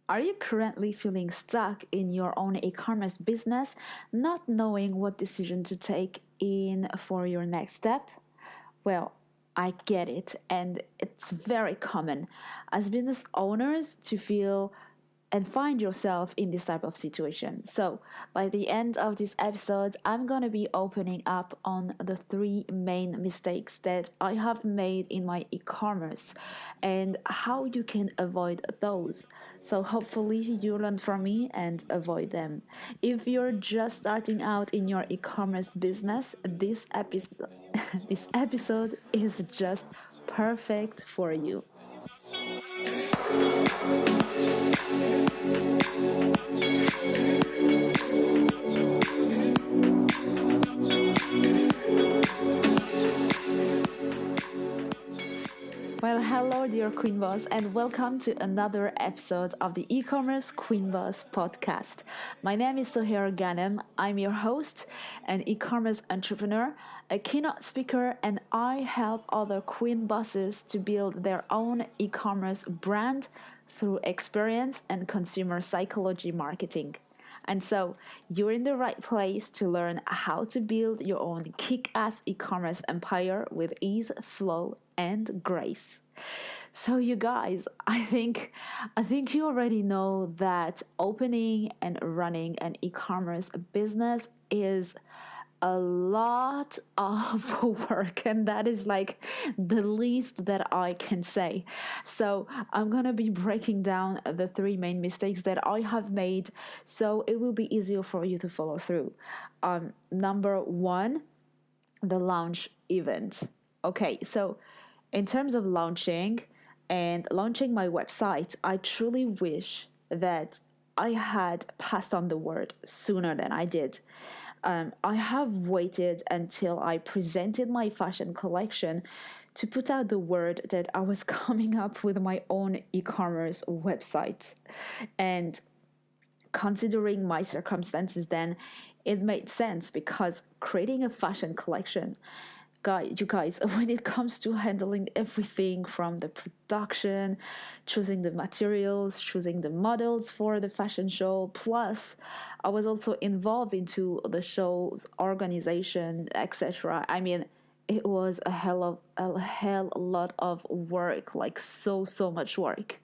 Are you currently feeling stuck in your own e-commerce business, not knowing what decision to take in for your next step? Well, I get it, and it's very common as business owners to feel and find yourself in this type of situation. So, by the end of this episode, I'm going to be opening up on the three main mistakes that I have made in my e commerce and how you can avoid those. So, hopefully, you learn from me and avoid them. If you're just starting out in your e commerce business, this episode is just perfect for you. Well, hello, dear Queen Boss, and welcome to another episode of the e-commerce Queen Boss podcast. My name is Sohair Ghanem. I'm your host, an e-commerce entrepreneur, a keynote speaker, and I help other Queen Bosses to build their own e-commerce brand through experience and consumer psychology marketing. And so you're in the right place to learn how to build your own kick ass e commerce empire with ease, flow, and grace. So you guys, I think you already know that opening and running an e-commerce business is a lot of work, and that is like the least that I can say. So I'm gonna be breaking down the three main mistakes that I have made so it will be easier for you to follow through. Number one, the launch event. Okay, so in terms of launching my website, I truly wish that I had passed on the word sooner than I did. I have waited until I presented my fashion collection to put out the word that I was coming up with my own e commerce website. And considering my circumstances, then it made sense because creating a fashion collection, you guys, when it comes to handling everything from the production, choosing the materials, choosing the models for the fashion show, plus I was also involved into the show's organization, etc. I mean, it was a hell lot of work, like so much work.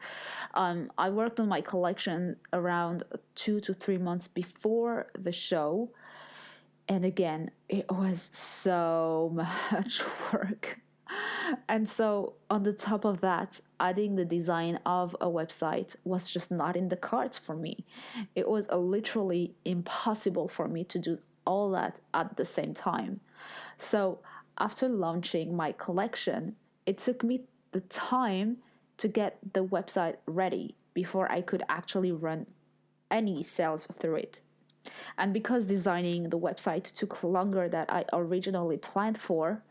I worked on my collection around 2 to 3 months before the show, and again, it was so much work. And so, on the top of that, adding the design of a website was just not in the cards for me. It was literally impossible for me to do all that at the same time. So, after launching my collection, it took me the time to get the website ready before I could actually run any sales through it. And because designing the website took longer than I originally planned for,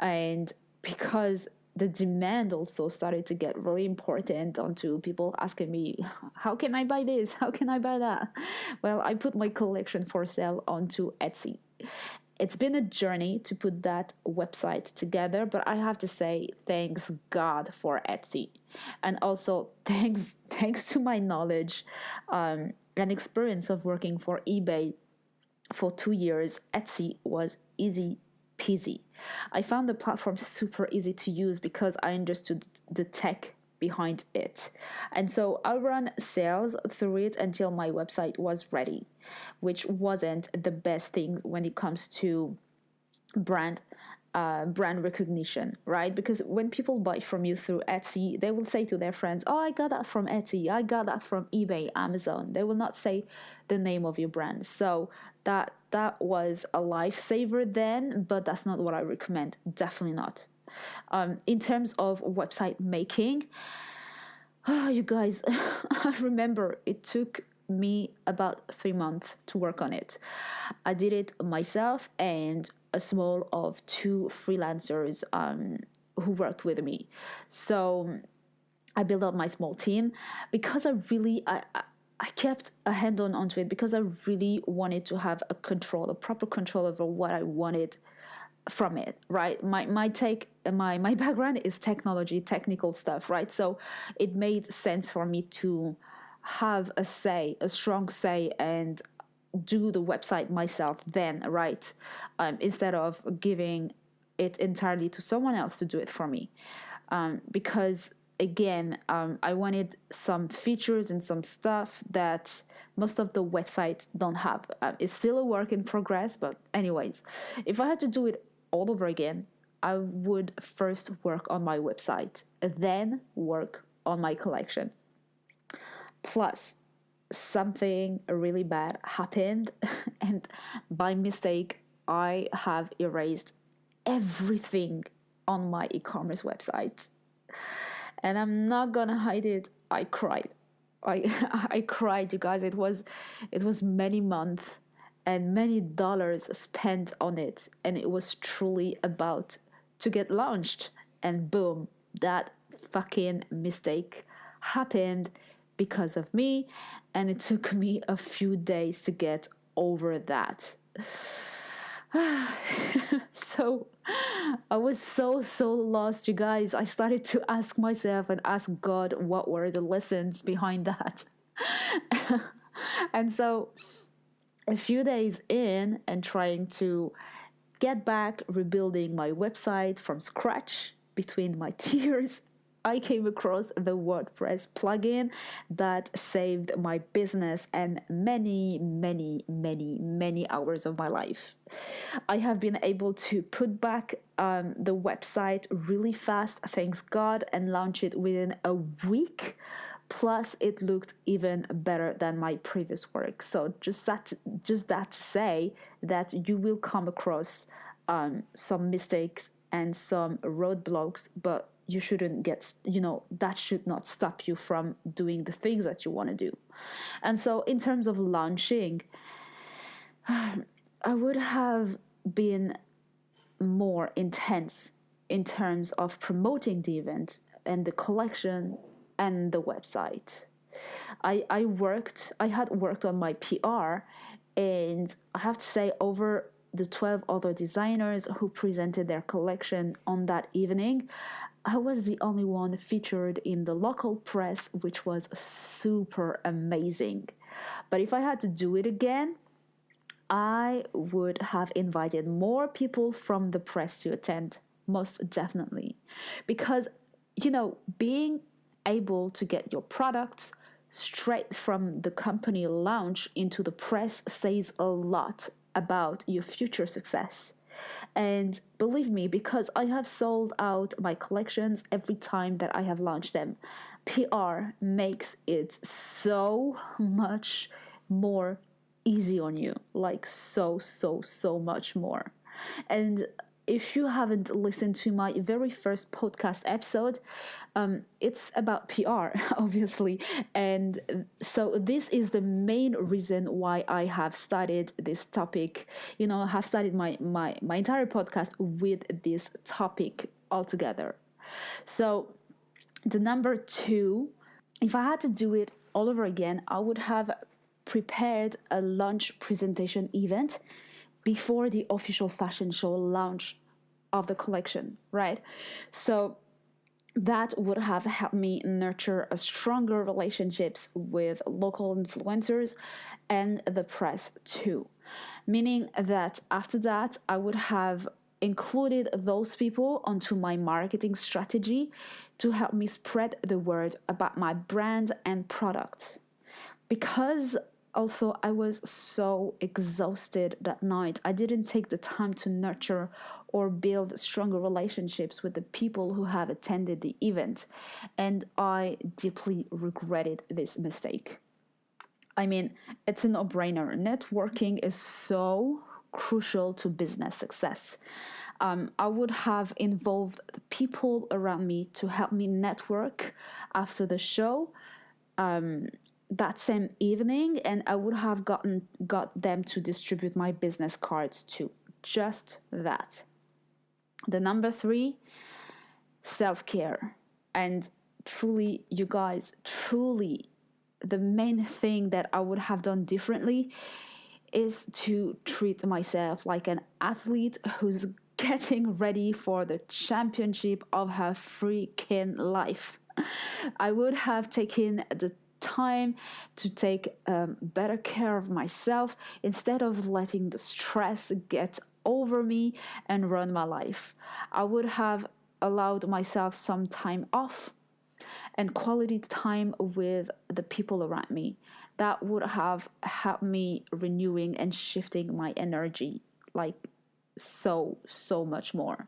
and because the demand also started to get really important onto people asking me, how can I buy this? How can I buy that? Well, I put my collection for sale onto Etsy. It's been a journey to put that website together, but I have to say thanks God for Etsy, and also thanks to my knowledge and experience of working for eBay for 2 years. Etsy was easy peasy. I found the platform super easy to use because I understood the tech behind it. And so I ran sales through it until my website was ready, which wasn't the best thing when it comes to brand brand recognition, right? Because when people buy from you through Etsy, they will say to their friends, "Oh, I got that from Etsy. I got that from eBay, Amazon." They will not say the name of your brand. So that was a lifesaver then, but that's not what I recommend. Definitely not. In terms of website making, you guys, I remember it took me about 3 months to work on it. I did it myself and a small of two freelancers who worked with me. So I built out my small team because I kept a hand onto it because I really wanted to have a proper control over what I wanted from it, right? My background is technology, technical stuff, right? So it made sense for me to have a strong say, and do the website myself then, right? Instead of giving it entirely to someone else to do it for me. Because again, I wanted some features and some stuff that most of the websites don't have. It's still a work in progress, but anyways, if I had to do it all over again, I would first work on my website, then work on my collection. Plus, something really bad happened, and by mistake, I have erased everything on my e-commerce website. And I'm not gonna hide it, I cried. I I cried, you guys. It was many months and many dollars spent on it, and it was truly about to get launched. And boom, that fucking mistake happened because of me, and it took me a few days to get over that. So I was so lost, you guys. I started to ask myself and ask God what were the lessons behind that. And so a few days in and trying to get back rebuilding my website from scratch between my tears, I came across the WordPress plugin that saved my business and many hours of my life. I have been able to put back the website really fast, thanks God, and launch it within a week. Plus, it looked even better than my previous work. So just that to say that you will come across some mistakes and some roadblocks, but you shouldn't get, that should not stop you from doing the things that you want to do. And so in terms of launching, I would have been more intense in terms of promoting the event and the collection and the website. I had worked on my PR, and I have to say, over the 12 other designers who presented their collection on that evening, I was the only one featured in the local press, which was super amazing. But if I had to do it again, I would have invited more people from the press to attend, most definitely. Because, being able to get your products straight from the company launch into the press says a lot about your future success. And believe me, because I have sold out my collections every time that I have launched them, PR makes it so much more easy on you, like so much more. And if you haven't listened to my very first podcast episode, it's about PR, obviously. And so this is the main reason why I have started this topic. I have started my entire podcast with this topic altogether. So the number 2, if I had to do it all over again, I would have prepared a launch presentation event before the official fashion show launch of the collection, right? So that would have helped me nurture a stronger relationships with local influencers and the press too. Meaning that after that, I would have included those people onto my marketing strategy to help me spread the word about my brand and products. Because also, I was so exhausted that night. I didn't take the time to nurture or build stronger relationships with the people who have attended the event, and I deeply regretted this mistake. I mean, it's a no-brainer. Networking is so crucial to business success. I would have involved people around me to help me network after the show. That same evening, and I would have got them to distribute my business cards too. Just that. The number 3, self-care. And truly, you guys, the main thing that I would have done differently is to treat myself like an athlete who's getting ready for the championship of her freaking life. I would have taken the time to take better care of myself instead of letting the stress get over me and run my life. I would have allowed myself some time off and quality time with the people around me. That would have helped me renewing and shifting my energy like so much more.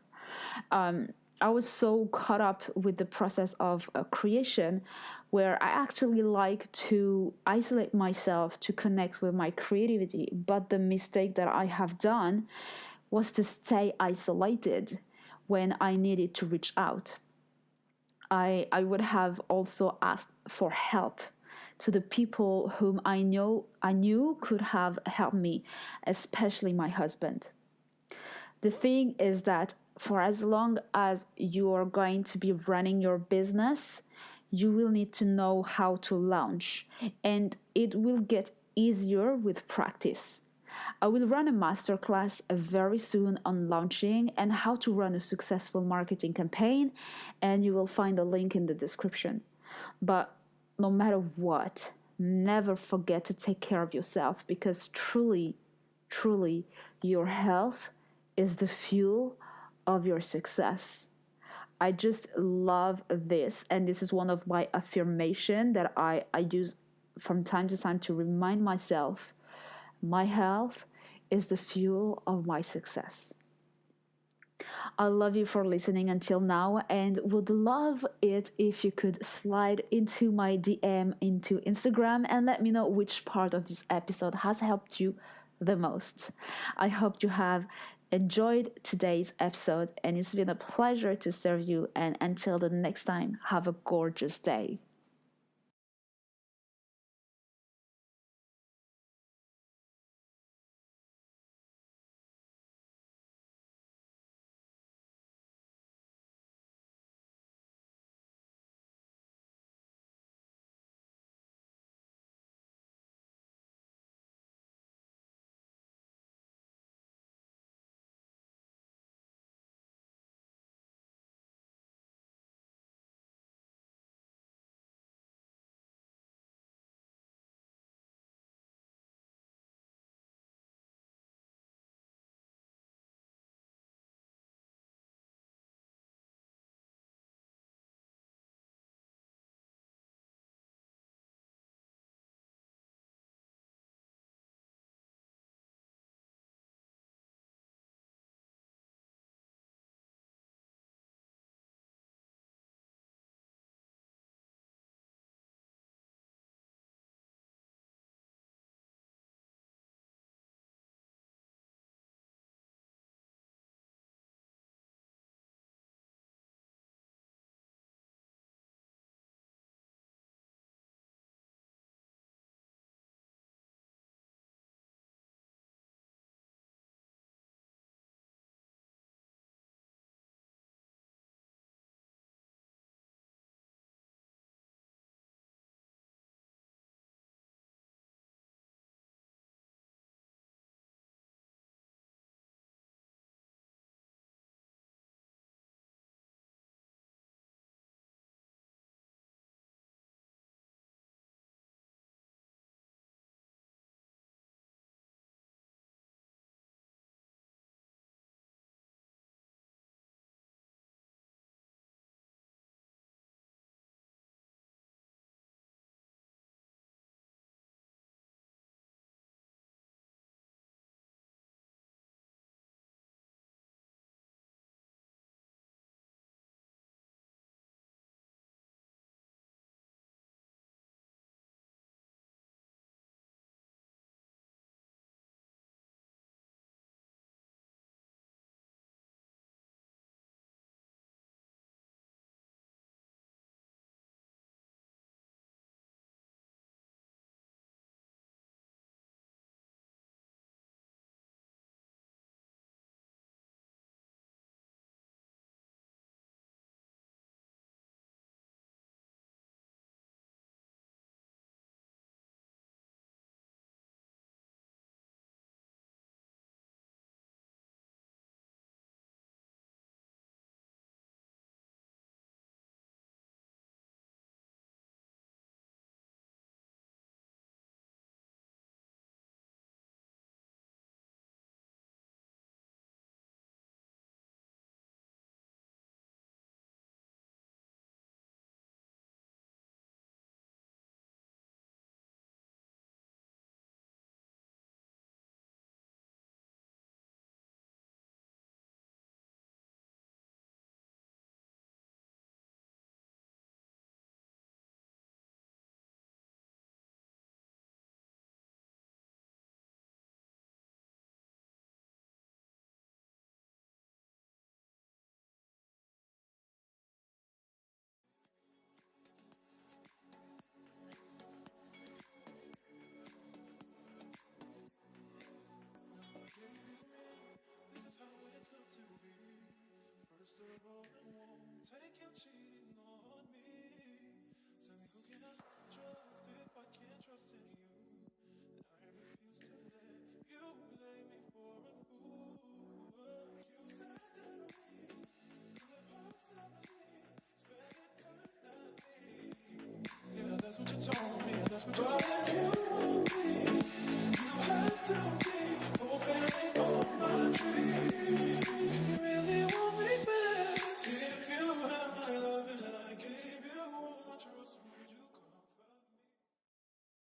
I was so caught up with the process of creation where I actually like to isolate myself to connect with my creativity. But the mistake that I have done was to stay isolated when I needed to reach out. I would have also asked for help to the people whom I knew could have helped me, especially my husband. The thing is that for as long as you are going to be running your business, you will need to know how to launch, and it will get easier with practice. I will run a masterclass very soon on launching and how to run a successful marketing campaign, and you will find a link in the description. But no matter what, never forget to take care of yourself because truly, your health is the fuel of your success. I just love this, and this is one of my affirmation that I use from time to time to remind myself my health is the fuel of my success. I love you for listening until now and would love it if you could slide into my DM into Instagram and let me know which part of this episode has helped you the most. I hope you have enjoyed today's episode and it's been a pleasure to serve you. And until the next time, have a gorgeous day.